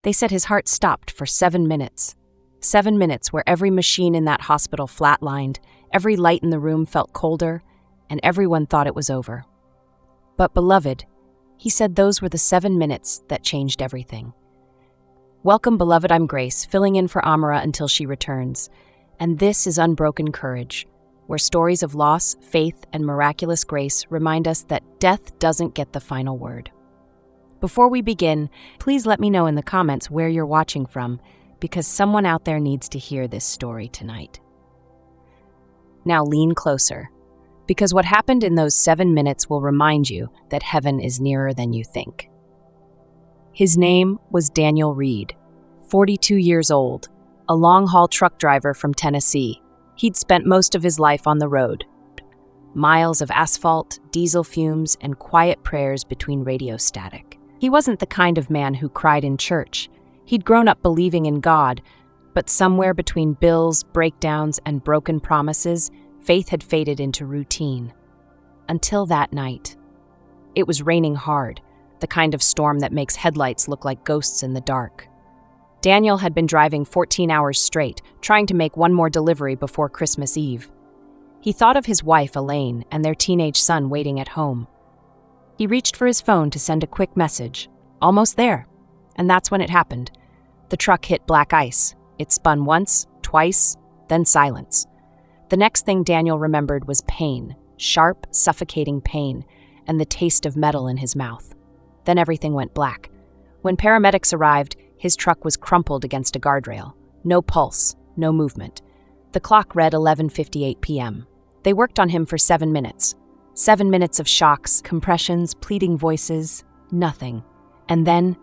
They said his heart stopped for 7 minutes. 7 minutes where every machine in that hospital flatlined, every light in the room felt colder, and everyone thought it was over. But beloved, he said those were the 7 minutes that changed everything. Welcome, beloved, I'm Grace, filling in for Amara until she returns. And this is Unbroken Courage, where stories of loss, faith, and miraculous grace remind us that death doesn't get the final word. Before we begin, please let me know in the comments where you're watching from, because someone out there needs to hear this story tonight. Now lean closer, because what happened in those 7 minutes will remind you that heaven is nearer than you think. His name was Daniel Reed, 42 years old, a long-haul truck driver from Tennessee. He'd spent most of his life on the road. Miles of asphalt, diesel fumes, and quiet prayers between radio static. He wasn't the kind of man who cried in church. He'd grown up believing in God, but somewhere between bills, breakdowns, and broken promises, faith had faded into routine. Until that night. It was raining hard, the kind of storm that makes headlights look like ghosts in the dark. Daniel had been driving 14 hours straight, trying to make one more delivery before Christmas Eve. He thought of his wife, Elaine, and their teenage son waiting at home. He reached for his phone to send a quick message. Almost there. And that's when it happened. The truck hit black ice. It spun once, twice, then silence. The next thing Daniel remembered was pain, sharp, suffocating pain, and the taste of metal in his mouth. Then everything went black. When paramedics arrived, his truck was crumpled against a guardrail. No pulse, no movement. The clock read 11:58 p.m. They worked on him for 7 minutes. 7 minutes of shocks, compressions, pleading voices, nothing. And then,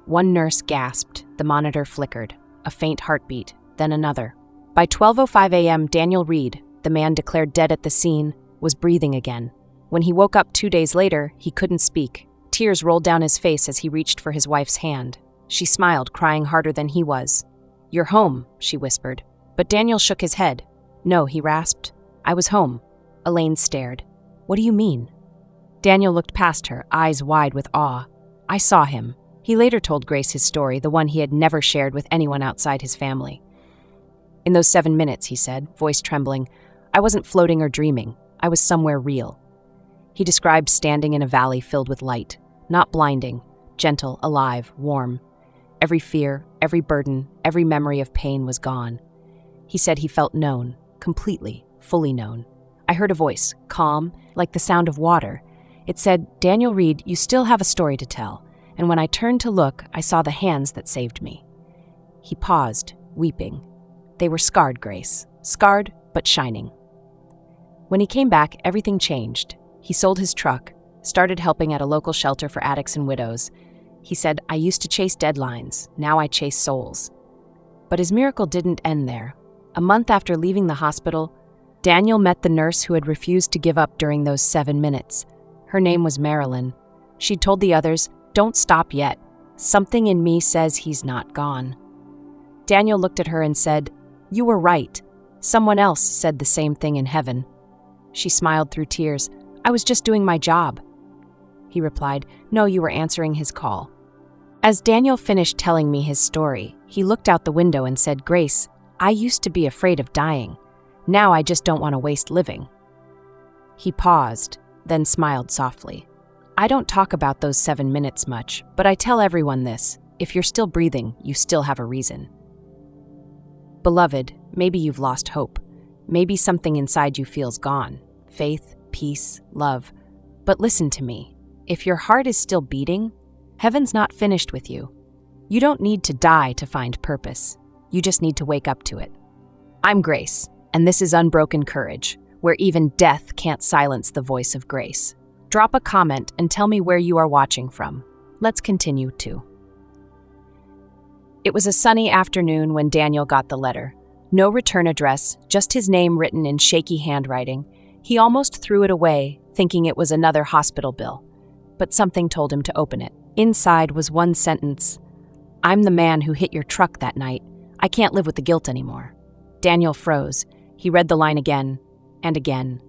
one nurse gasped, the monitor flickered, a faint heartbeat, then another. By 12:05 a.m., Daniel Reed, the man declared dead at the scene, was breathing again. When he woke up 2 days later, he couldn't speak. Tears rolled down his face as he reached for his wife's hand. She smiled, crying harder than he was. "You're home," she whispered. But Daniel shook his head. "No," he rasped. "I was home." Elaine stared. "What do you mean?" Daniel looked past her, eyes wide with awe. "I saw him." He later told Grace his story, the one he had never shared with anyone outside his family. "In those 7 minutes," he said, voice trembling, "I wasn't floating or dreaming. I was somewhere real." He described standing in a valley filled with light, not blinding, gentle, alive, warm. Every fear, every burden, every memory of pain was gone. He said he felt known, completely, fully known. I heard a voice, calm, like the sound of water. It said, "Daniel Reed, you still have a story to tell." And when I turned to look, I saw the hands that saved me. He paused, weeping. They were scarred, Grace. Scarred, but shining. When he came back, everything changed. He sold his truck, started helping at a local shelter for addicts and widows. He said, "I used to chase deadlines. Now I chase souls." But his miracle didn't end there. A month after leaving the hospital, Daniel met the nurse who had refused to give up during those 7 minutes. Her name was Marilyn. She'd told the others, "Don't stop yet. Something in me says he's not gone." Daniel looked at her and said, "You were right. Someone else said the same thing in heaven." She smiled through tears. "I was just doing my job." He replied, "No, you were answering his call." As Daniel finished telling me his story, he looked out the window and said, "Grace, I used to be afraid of dying. Now I just don't want to waste living." He paused, then smiled softly. "I don't talk about those 7 minutes much, but I tell everyone this. If you're still breathing, you still have a reason." Beloved, maybe you've lost hope. Maybe something inside you feels gone. Faith, peace, love. But listen to me. If your heart is still beating, heaven's not finished with you. You don't need to die to find purpose. You just need to wake up to it. I'm Grace, and this is Unbroken Courage, where even death can't silence the voice of grace. Drop a comment and tell me where you are watching from. Let's continue too. It was a sunny afternoon when Daniel got the letter. No return address, just his name written in shaky handwriting. He almost threw it away, thinking it was another hospital bill. But something told him to open it. Inside was one sentence. "I'm the man who hit your truck that night. I can't live with the guilt anymore." Daniel froze. He read the line again and again.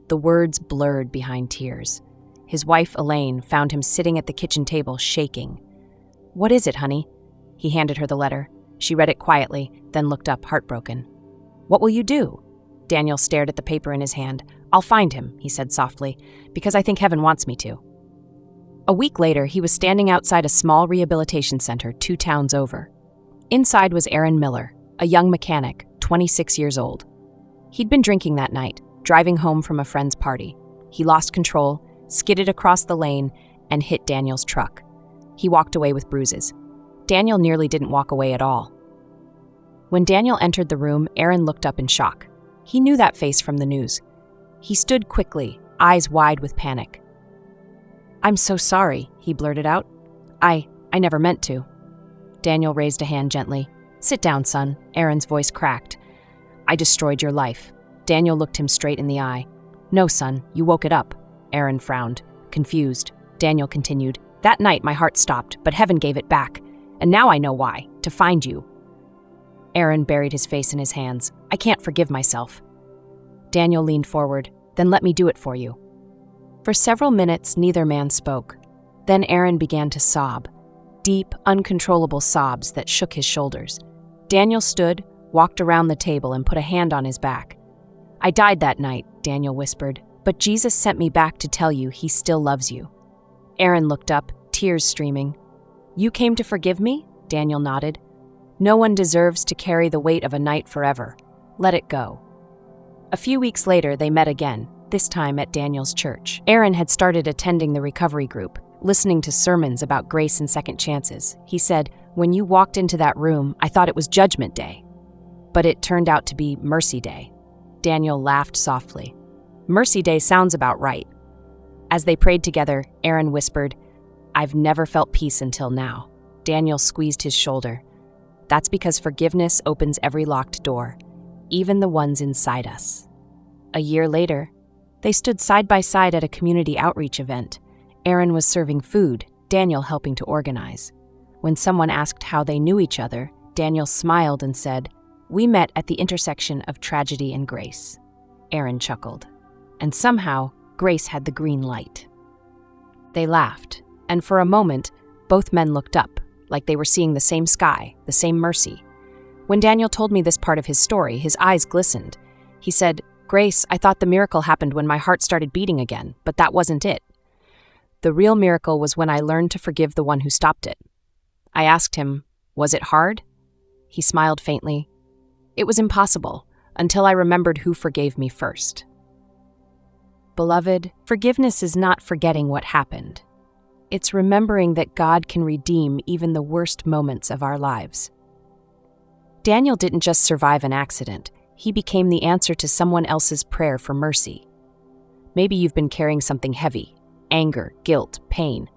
The words blurred behind tears. His wife, Elaine, found him sitting at the kitchen table, shaking. "What is it, honey?" He handed her the letter. She read it quietly, then looked up, heartbroken. "What will you do?" Daniel stared at the paper in his hand. "I'll find him," he said softly, "because I think heaven wants me to." A week later, he was standing outside a small rehabilitation center 2 towns over. Inside was Aaron Miller, a young mechanic, 26 years old. He'd been drinking that night, driving home from a friend's party. He lost control, skidded across the lane, and hit Daniel's truck. He walked away with bruises. Daniel nearly didn't walk away at all. When Daniel entered the room, Aaron looked up in shock. He knew that face from the news. He stood quickly, eyes wide with panic. "I'm so sorry," he blurted out. I never meant to." Daniel raised a hand gently. "Sit down, son," Aaron's voice cracked. "I destroyed your life." Daniel looked him straight in the eye. "No, son, you woke it up." Aaron frowned, confused. Daniel continued, "That night my heart stopped, but heaven gave it back. And now I know why, to find you." Aaron buried his face in his hands. "I can't forgive myself." Daniel leaned forward. "Then let me do it for you." For several minutes, neither man spoke. Then Aaron began to sob, deep, uncontrollable sobs that shook his shoulders. Daniel stood, walked around the table, and put a hand on his back. "I died that night," Daniel whispered, "but Jesus sent me back to tell you he still loves you." Aaron looked up, tears streaming. "You came to forgive me?" Daniel nodded. "No one deserves to carry the weight of a night forever. Let it go." A few weeks later, they met again, this time at Daniel's church. Aaron had started attending the recovery group, listening to sermons about grace and second chances. He said, "When you walked into that room, I thought it was Judgment Day. But it turned out to be Mercy Day." Daniel laughed softly. "Mercy Day sounds about right." As they prayed together, Aaron whispered, "I've never felt peace until now." Daniel squeezed his shoulder. "That's because forgiveness opens every locked door, even the ones inside us." A year later, they stood side by side at a community outreach event. Aaron was serving food, Daniel helping to organize. When someone asked how they knew each other, Daniel smiled and said, "We met at the intersection of tragedy and grace." Aaron chuckled. And somehow, grace had the green light. They laughed, and for a moment, both men looked up, like they were seeing the same sky, the same mercy. When Daniel told me this part of his story, his eyes glistened. He said, "Grace, I thought the miracle happened when my heart started beating again, but that wasn't it. The real miracle was when I learned to forgive the one who stopped it." I asked him, "Was it hard?" He smiled faintly. "It was impossible, until I remembered who forgave me first." Beloved, forgiveness is not forgetting what happened. It's remembering that God can redeem even the worst moments of our lives. Daniel didn't just survive an accident. He became the answer to someone else's prayer for mercy. Maybe you've been carrying something heavy, anger, guilt, pain.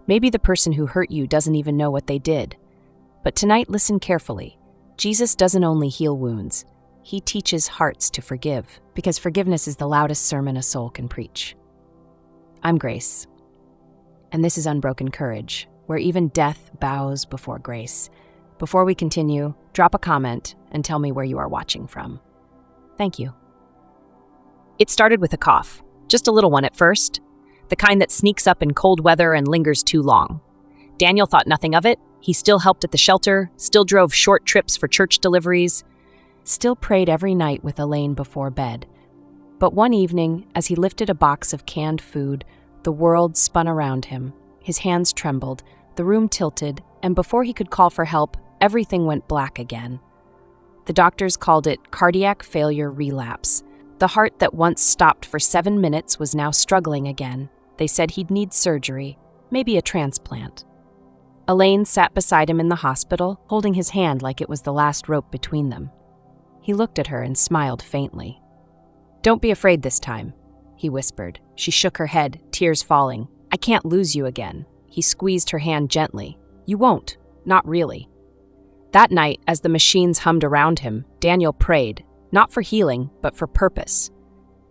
Maybe the person who hurt you doesn't even know what they did. But tonight, listen carefully. Jesus doesn't only heal wounds. He teaches hearts to forgive, because forgiveness is the loudest sermon a soul can preach. I'm Grace, and this is Unbroken Courage, where even death bows before grace. Before we continue, drop a comment and tell me where you are watching from. Thank you. It started with a cough, just a little one at first, the kind that sneaks up in cold weather and lingers too long. Daniel thought nothing of it. He still helped at the shelter, still drove short trips for church deliveries, still prayed every night with Elaine before bed. But one evening, as he lifted a box of canned food, the world spun around him. His hands trembled, the room tilted, and before he could call for help, everything went black again. The doctors called it cardiac failure relapse. The heart that once stopped for 7 minutes was now struggling again. They said he'd need surgery, maybe a transplant. Elaine sat beside him in the hospital, holding his hand like it was the last rope between them. He looked at her and smiled faintly. "Don't be afraid this time," he whispered. She shook her head, tears falling. "I can't lose you again." He squeezed her hand gently. "You won't, not really." That night, as the machines hummed around him, Daniel prayed, not for healing, but for purpose.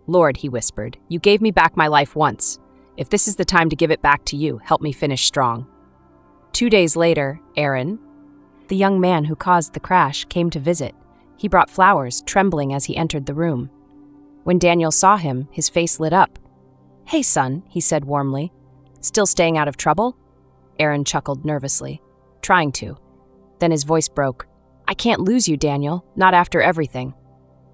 "Lord," he whispered, "you gave me back my life once. If this is the time to give it back to you, help me finish strong." 2 days later, Aaron, the young man who caused the crash, came to visit. He brought flowers, trembling as he entered the room. When Daniel saw him, his face lit up. "Hey, son," he said warmly. "Still staying out of trouble?" Aaron chuckled nervously. "Trying to. Then his voice broke. "I can't lose you, Daniel, not after everything."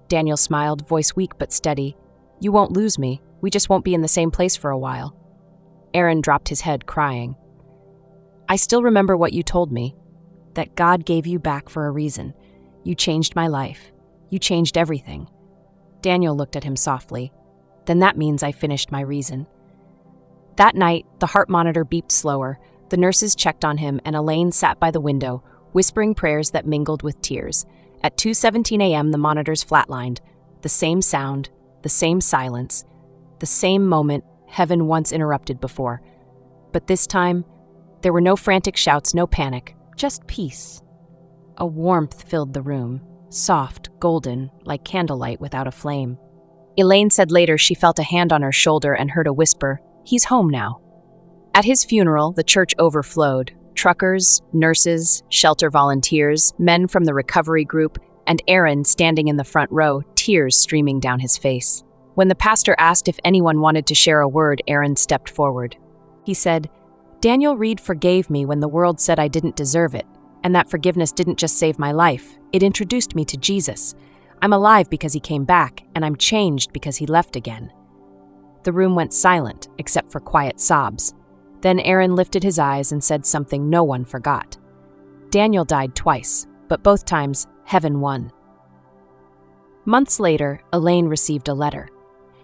Daniel smiled, voice weak but steady. "You won't lose me. We just won't be in the same place for a while." Aaron dropped his head, crying. "I still remember what you told me, that God gave you back for a reason. You changed my life. You changed everything." Daniel looked at him softly. "Then that means I finished my reason." That night, the heart monitor beeped slower. The nurses checked on him, and Elaine sat by the window, whispering prayers that mingled with tears. At 2:17 a.m., the monitors flatlined. The same sound, the same silence, the same moment heaven once interrupted before. But this time, there were no frantic shouts, no panic, just peace. A warmth filled the room, soft, golden, like candlelight without a flame. Elaine said later she felt a hand on her shoulder and heard a whisper, "He's home now." At his funeral, the church overflowed. Truckers, nurses, shelter volunteers, men from the recovery group, and Aaron standing in the front row, tears streaming down his face. When the pastor asked if anyone wanted to share a word, Aaron stepped forward. He said, "Daniel Reed forgave me when the world said I didn't deserve it, and that forgiveness didn't just save my life, it introduced me to Jesus. I'm alive because he came back, and I'm changed because he left again." The room went silent, except for quiet sobs. Then Aaron lifted his eyes and said something no one forgot. Daniel died twice, but both times, heaven won. Months later, Elaine received a letter.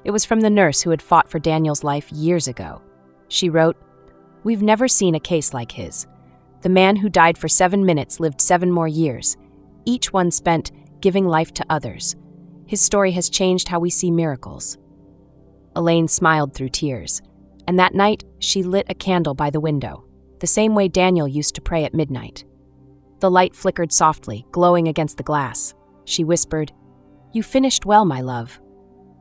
It was from the nurse who had fought for Daniel's life years ago. She wrote, "We've never seen a case like his. The man who died for 7 minutes lived 7 more years, each one spent giving life to others. His story has changed how we see miracles." Elaine smiled through tears, and that night she lit a candle by the window, the same way Daniel used to pray at midnight. The light flickered softly, glowing against the glass. She whispered, "You finished well, my love."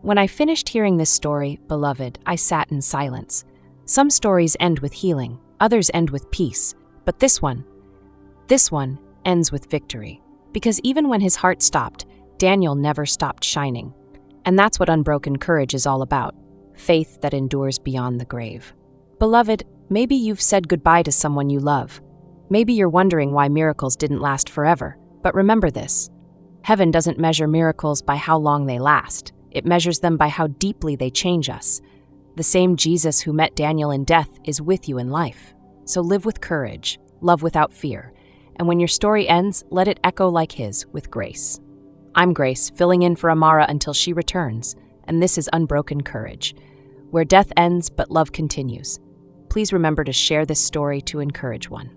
When I finished hearing this story, beloved, I sat in silence. Some stories end with healing, others end with peace, but this one ends with victory. Because even when his heart stopped, Daniel never stopped shining. And that's what unbroken courage is all about. Faith that endures beyond the grave. Beloved, maybe you've said goodbye to someone you love. Maybe you're wondering why miracles didn't last forever. But remember this. Heaven doesn't measure miracles by how long they last. It measures them by how deeply they change us. The same Jesus who met Daniel in death is with you in life. So live with courage, love without fear. And when your story ends, let it echo like his, with grace. I'm Grace, filling in for Amara until she returns. And this is Unbroken Courage, where death ends but love continues. Please remember to share this story to encourage one.